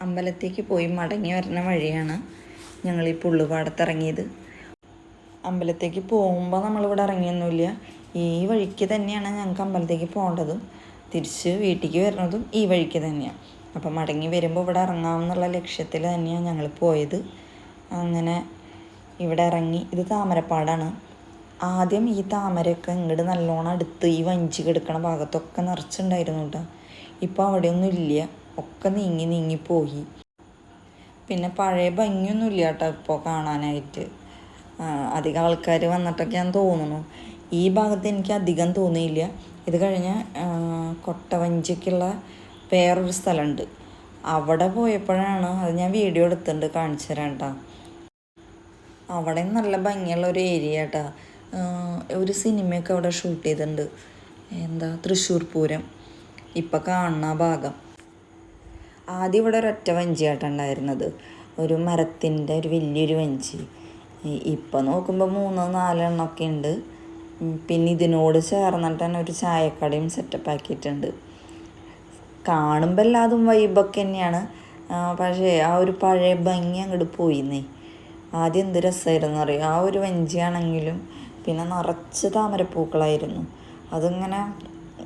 അമ്പലത്തേക്ക് പോയി മടങ്ങി വരുന്ന വഴിയാണ് ഞങ്ങൾ ഈ പുള്ളുപാടത്ത് ഇറങ്ങിയത്. അമ്പലത്തേക്ക് പോകുമ്പോൾ നമ്മളിവിടെ ഇറങ്ങിയൊന്നുമില്ല. ഈ വഴിക്ക് തന്നെയാണ് ഞങ്ങൾക്ക് അമ്പലത്തേക്ക് പോകേണ്ടതും തിരിച്ച് വീട്ടിലേക്ക് വരുന്നതും ഈ വഴിക്ക് തന്നെയാണ്. അപ്പം മടങ്ങി വരുമ്പോൾ ഇവിടെ ഇറങ്ങാമെന്നുള്ള ലക്ഷ്യത്തിൽ തന്നെയാണ് ഞങ്ങൾ പോയത്. അങ്ങനെ ഇവിടെ ഇറങ്ങി. ഇത് താമരപ്പാടാണ്. ആദ്യം ഈ താമരയൊക്കെ ഇങ്ങോട്ട് നല്ലോണം അടുത്ത് ഈ വഞ്ചി കിടക്കണ ഭാഗത്തൊക്കെ നിറച്ചുണ്ടായിരുന്നു കേട്ടോ. ഇപ്പോൾ അവിടെയൊന്നും ഇല്ല, ഒക്കെ നീങ്ങിപ്പോയി. പിന്നെ പഴയ ഭംഗിയൊന്നുമില്ല കേട്ടോ ഇപ്പോൾ കാണാനായിട്ട്. അധികം ആൾക്കാർ വന്നിട്ടൊക്കെയാന്ന് തോന്നുന്നു. ഈ ഭാഗത്ത് എനിക്ക് അധികം തോന്നിയില്ല. ഇത് കഴിഞ്ഞ് കൊട്ടവഞ്ചിക്കുള്ള വേറൊരു സ്ഥലമുണ്ട്, അവിടെ പോയപ്പോഴാണ് അത് ഞാൻ വീഡിയോ എടുത്തിട്ടുണ്ട്, കാണിച്ചു തരാം കേട്ടോ. അവിടെ നല്ല ഭംഗിയുള്ള ഒരു ഏരിയ കേട്ടോ. ഒരു സിനിമയൊക്കെ അവിടെ ഷൂട്ട് ചെയ്തിട്ടുണ്ട്. എന്താ, തൃശ്ശൂർ പൂരം ഇപ്പം കാണുന്ന ഭാഗം. ആദ്യം ഇവിടെ ഒരൊറ്റ വഞ്ചിയായിട്ടുണ്ടായിരുന്നത്, ഒരു മരത്തിൻ്റെ ഒരു വലിയൊരു വഞ്ചി. ഇപ്പം നോക്കുമ്പോൾ 3-4 എണ്ണമൊക്കെ ഉണ്ട്. പിന്നെ ഇതിനോട് ചേർന്നിട്ട് തന്നെ ഒരു ചായക്കടയും സെറ്റപ്പ് ആക്കിയിട്ടുണ്ട്. കാണുമ്പോൾ എല്ലാതും വൈബൊക്കെ തന്നെയാണ്, പക്ഷേ ആ ഒരു പഴയ ഭംഗി അങ്ങോട്ട് പോയിന്നേ. ആദ്യം എന്ത് രസമായിരുന്നു അറിയാം. ആ ഒരു വഞ്ചിയാണെങ്കിലും പിന്നെ നിറച്ച് താമരപ്പൂക്കളായിരുന്നു. അതിങ്ങനെ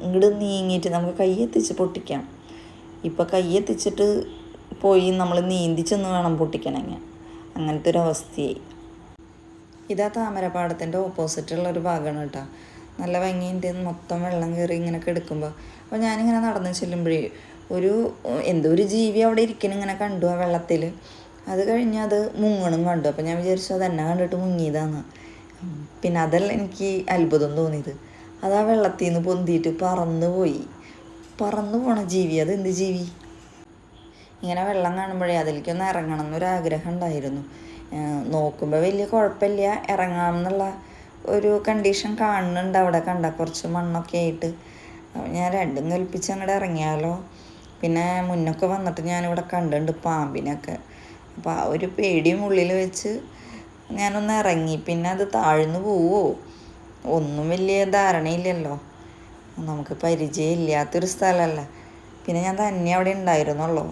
ഇങ്ങോട്ട് നീങ്ങിയിട്ട് നമുക്ക് കയ്യെത്തിച്ച് പൊട്ടിക്കാം. ഇപ്പം കയ്യെത്തിച്ചിട്ട് പോയി നമ്മൾ നീന്തി ചെന്ന് വേണം പൊട്ടിക്കണമെങ്കിൽ, അങ്ങനത്തെ ഒരു അവസ്ഥയായി. ഇതാ താമരപ്പാടത്തിൻ്റെ ഓപ്പോസിറ്റുള്ളൊരു ഭാഗമാണ് കേട്ടോ. നല്ല ഭംഗിയുണ്ട്, മൊത്തം വെള്ളം കയറി ഇങ്ങനെ കിടക്കുമ്പോൾ. അപ്പോൾ ഞാനിങ്ങനെ നടന്ന് ചെല്ലുമ്പോഴേ എന്തോ ഒരു ജീവി അവിടെ ഇരിക്കണം ഇങ്ങനെ കണ്ടു ആ വെള്ളത്തിൽ. അത് കഴിഞ്ഞ് അത് മുങ്ങണം കണ്ടു. അപ്പോൾ ഞാൻ വിചാരിച്ചു അത് എന്നെ കണ്ടിട്ട് മുങ്ങിയതാണ്. പിന്നെ അതല്ല എനിക്ക് അത്ഭുതം തോന്നിയത്, അത് ആ വെള്ളത്തിൽ നിന്ന് പൊന്തിയിട്ട് പറന്നു പോണ ജീവി. അത് എന്ത് ജീവി? ഇങ്ങനെ വെള്ളം കാണുമ്പോഴേ അതിലേക്കൊന്ന് ഇറങ്ങണം എന്നൊരാഗ്രഹം ഉണ്ടായിരുന്നു. നോക്കുമ്പോൾ വലിയ കുഴപ്പമില്ല, ഇറങ്ങാമെന്നുള്ള ഒരു കണ്ടീഷൻ കാണുന്നുണ്ട് അവിടെ. കുറച്ച് മണ്ണൊക്കെ ആയിട്ട് ഞാൻ രണ്ടും കൽപ്പിച്ച് അങ്ങോട്ട് ഇറങ്ങിയാലോ. പിന്നെ മുന്നൊക്കെ വന്നിട്ട് ഞാനിവിടെ കണ്ടിട്ടുണ്ട് പാമ്പിനൊക്കെ. അപ്പോൾ ആ ഒരു പേടിയും ഉള്ളിൽ വെച്ച് ഞാനൊന്ന് ഇറങ്ങി. പിന്നെ അത് താഴ്ന്നു പോവോ ഒന്നും വലിയ ധാരണയില്ലല്ലോ, നമുക്ക് പരിചയമില്ലാത്തൊരു സ്ഥലമല്ല. പിന്നെ ഞാൻ തന്നെ അവിടെ ഉണ്ടായിരുന്നുള്ളൂ.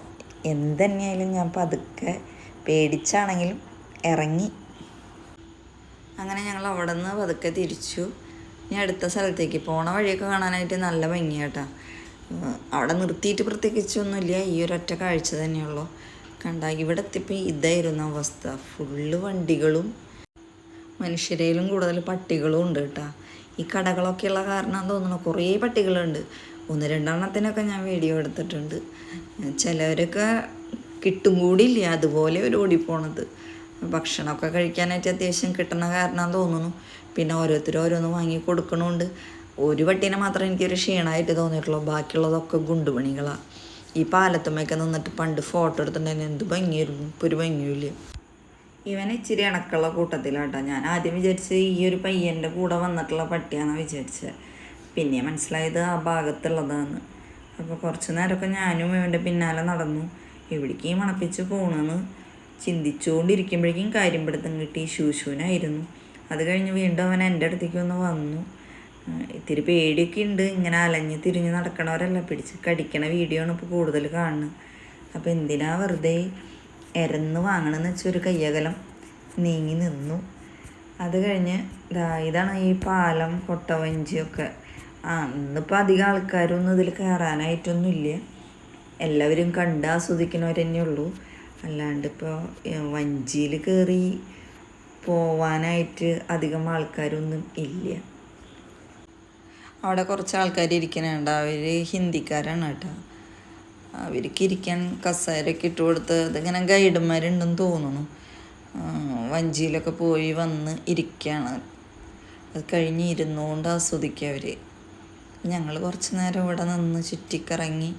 എന്തുതന്നെയായാലും ഞാൻ പതുക്കെ പേടിച്ചാണെങ്കിലും ഇറങ്ങി. അങ്ങനെ ഞങ്ങൾ അവിടെ നിന്ന് പതുക്കെ തിരിച്ചു. ഇനി അടുത്ത സ്ഥലത്തേക്ക് പോണ വഴിയൊക്കെ കാണാനായിട്ട് നല്ല ഭംഗിയാട്ടോ. അവിടെ നിർത്തിയിട്ട് പ്രത്യേകിച്ചൊന്നുമില്ല, ഈ ഒരൊറ്റ കാഴ്ച തന്നെയുള്ളൂ. ഇവിടെ എത്തിയപ്പോൾ ഇതായിരുന്നു അവസ്ഥ. ഫുള്ള് വണ്ടികളും മനുഷ്യരേലും കൂടുതൽ പട്ടികളും ഉണ്ട് കേട്ടോ. ഈ കടകളൊക്കെയുള്ള കാരണം തോന്നുന്നു കുറേ പട്ടികളുണ്ട്. 1-2 ഞാൻ വീഡിയോ എടുത്തിട്ടുണ്ട്. ചിലവരൊക്കെ കിട്ടും കൂടിയില്ല, അതുപോലെ ഒരു ഓടിപ്പോണത്. ഭക്ഷണമൊക്കെ കഴിക്കാനായിട്ട് അത്യാവശ്യം കിട്ടുന്ന കാരണം തോന്നുന്നു. പിന്നെ ഓരോന്ന് വാങ്ങി കൊടുക്കണമുണ്ട്. ഒരു പട്ടീനെ മാത്രമേ എനിക്കൊരു ക്ഷീണമായിട്ട് തോന്നിയിട്ടുള്ളൂ, ബാക്കിയുള്ളതൊക്കെ ഗുണ്ടുപണികളാണ്. ഈ പാലത്തുമ്മയൊക്കെ നിന്നിട്ട് പണ്ട് ഫോട്ടോ എടുത്തിട്ടുണ്ടെങ്കിൽ എന്ത് ഭംഗിയായിരുന്നു, ഇപ്പോൾ ഒരു ഭംഗിയില്ല. ഇവൻ ഇച്ചിരി ഇണക്കുള്ള കൂട്ടത്തിലാട്ടോ. ഞാൻ ആദ്യം വിചാരിച്ച് ഈ ഒരു പയ്യൻ്റെ കൂടെ വന്നിട്ടുള്ള പട്ടിയാണെന്ന് വിചാരിച്ചത്. പിന്നെ മനസ്സിലായത് ആ ഭാഗത്തുള്ളതാണ്. അപ്പോൾ കുറച്ച് നേരമൊക്കെ ഞാനും ഇവൻ്റെ പിന്നാലെ നടന്നു. എവിടേക്കും മണപ്പിച്ച് പോകണമെന്ന് ചിന്തിച്ചുകൊണ്ടിരിക്കുമ്പോഴേക്കും കാര്യം പിടുത്തം കിട്ടി. ശൂശൂനായിരുന്നു. അത് കഴിഞ്ഞ് വീണ്ടും അവൻ എൻ്റെ അടുത്തേക്ക് ഒന്ന് വന്നു. ഇത്തിരി പേടിയൊക്കെ ഉണ്ട്. ഇങ്ങനെ അലഞ്ഞ് തിരിഞ്ഞ് നടക്കണവരല്ല, പിടിച്ച് കടിക്കണ വീഡിയോ ആണ് ഇപ്പോൾ കൂടുതൽ കാണുന്നത്. അപ്പോൾ എന്തിനാ വെറുതെ ഇരന്ന് വാങ്ങണമെന്ന് വെച്ചൊരു കയ്യകലം നീങ്ങി നിന്നു. അത് കഴിഞ്ഞ് ഇതാണ് ഈ പാലം, കൊട്ടവഞ്ചിയൊക്കെ. ഇന്നിപ്പോൾ അധികം ആൾക്കാരൊന്നും ഇതിൽ കയറാനായിട്ടൊന്നുമില്ല. എല്ലാവരും കണ്ട് ആസ്വദിക്കുന്നവർ തന്നെയുള്ളൂ. അല്ലാണ്ട് ഇപ്പോൾ വഞ്ചിയിൽ കയറി പോവാനായിട്ട് അധികം ആൾക്കാരൊന്നും ഇല്ല. അവിടെ കുറച്ച് ആൾക്കാർ ഇരിക്കുന്നുണ്ട്. അവർ ഹിന്ദിക്കാരാണ് കേട്ടോ. അവർക്ക് ഇരിക്കാൻ കസേരയൊക്കെ ഇട്ട് കൊടുത്ത് അതിങ്ങനെ ഗൈഡന്മാരുണ്ടെന്ന് തോന്നുന്നു. വഞ്ചിയിലൊക്കെ പോയി വന്ന് ഇരിക്കുകയാണ്. അത് കഴിഞ്ഞ് ഇരുന്നുകൊണ്ട് ആസ്വദിക്കുക അവർ. ഞങ്ങൾ കുറച്ച് നേരം ഇവിടെ നിന്ന് ചുറ്റിക്കറങ്ങി.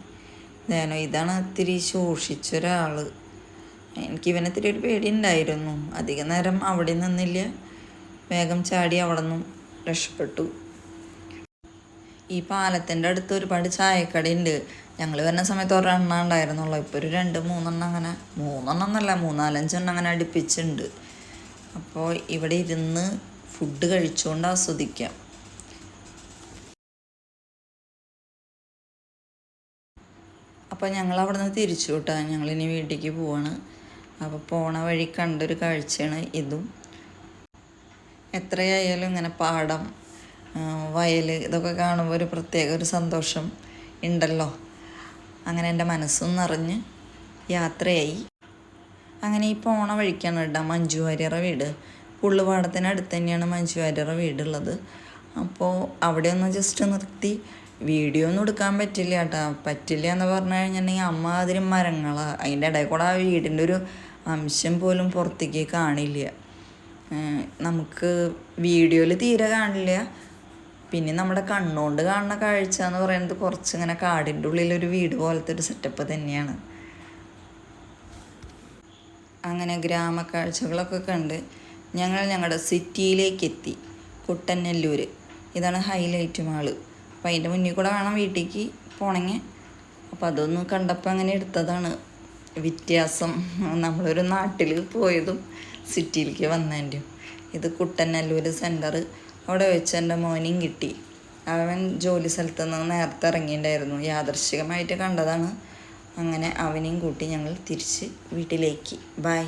ഇതാണ് ഇത്തിരി ശോഷിച്ചൊരാൾ. എനിക്കിവനെ ഇത്തിരി ഒരു പേടി ഉണ്ടായിരുന്നു. അധിക നേരം അവിടെ നിന്നില്ല, വേഗം ചാടി അവിടെ നിന്നും രക്ഷപ്പെട്ടു. ഈ പാലത്തിൻ്റെ അടുത്ത് ഒരുപാട് ചായക്കടയുണ്ട്. ഞങ്ങൾ വരുന്ന സമയത്ത് ഒരെണ്ണം ഉണ്ടായിരുന്നുള്ളൂ. ഇപ്പോൾ ഒരു 2-3 അങ്ങനെ, 3 എന്നല്ല 4-5 അങ്ങനെ അടുപ്പിച്ചുണ്ട്. അപ്പോൾ ഇവിടെ ഇരുന്ന് ഫുഡ് കഴിച്ചുകൊണ്ട് ആസ്വദിക്കാം. അപ്പോൾ അപ്പോൾ ഞങ്ങൾ അവിടെ നിന്ന് തിരിച്ചു വിട്ടാ, ഞങ്ങളിനി വീട്ടിലേക്ക് പോവാണ്. അപ്പോൾ പോണ വഴി കണ്ടൊരു കാഴ്ചയാണ് ഇതും. എത്രയായാലും ഇങ്ങനെ പാടം, വയൽ ഇതൊക്കെ കാണുമ്പോൾ ഒരു പ്രത്യേക ഒരു സന്തോഷം ഉണ്ടല്ലോ. അങ്ങനെ എൻ്റെ മനസ്സും നിറഞ്ഞ് യാത്രയായി. അങ്ങനെ ഈ പോണ വഴിക്കാണ് കേട്ടോ മഞ്ജു വാര്യരുടെ വീട്. പുള്ളുപാടത്തിനടുത്ത് തന്നെയാണ് മഞ്ജു വാര്യരുടെ വീടുള്ളത്. അപ്പോൾ അവിടെ ഒന്ന് ജസ്റ്റ് നിർത്തി വീഡിയോ ഒന്നും എടുക്കാൻ പറ്റില്ല കേട്ടോ. പറ്റില്ല എന്ന് പറഞ്ഞു കഴിഞ്ഞിട്ടുണ്ടെങ്കിൽ അമ്മാതിരി മരങ്ങളാണ്. അതിൻ്റെ ഇടയിൽ കൂടെ ആ വീടിൻ്റെ ഒരു അംശം പോലും പുറത്തേക്ക് കാണില്ല. നമുക്ക് വീഡിയോയിൽ തീരെ കാണില്ല. പിന്നെ നമ്മുടെ കണ്ണുകൊണ്ട് കാണുന്ന കാഴ്ച എന്ന് പറയുന്നത് കുറച്ചിങ്ങനെ കാടിൻ്റെ ഉള്ളിലൊരു വീട് പോലത്തെ ഒരു സെറ്റപ്പ് തന്നെയാണ്. അങ്ങനെ ഗ്രാമക്കാഴ്ചകളൊക്കെ കണ്ട് ഞങ്ങളുടെ സിറ്റിയിലേക്ക് എത്തി. കുട്ടനെല്ലൂർ, ഇതാണ് ഹൈലൈറ്റ് മാള്. അപ്പം അതിൻ്റെ മുന്നിൽ കൂടെ വേണം വീട്ടിലേക്ക് പോണെങ്കിൽ. അപ്പോൾ അതൊന്ന് കണ്ടപ്പോൾ അങ്ങനെ എടുത്തതാണ്. വ്യത്യാസം നമ്മളൊരു നാട്ടിൽ പോയതും സിറ്റിയിലേക്ക് വന്നതിൻ്റെയും. ഇത് കുട്ടനെല്ലൂർ സെൻറ്റർ. അവിടെ വെച്ച് എൻ്റെ മോനെയും കിട്ടി. അവൻ ജോലി സ്ഥലത്ത് നിന്ന് നേരത്തെ ഇറങ്ങിയിട്ടുണ്ടായിരുന്നു. യാദൃശ്ചികമായിട്ട് കണ്ടതാണ്. അങ്ങനെ അവനെയും കൂട്ടി ഞങ്ങൾ തിരിച്ച് വീട്ടിലേക്ക്. ബൈ.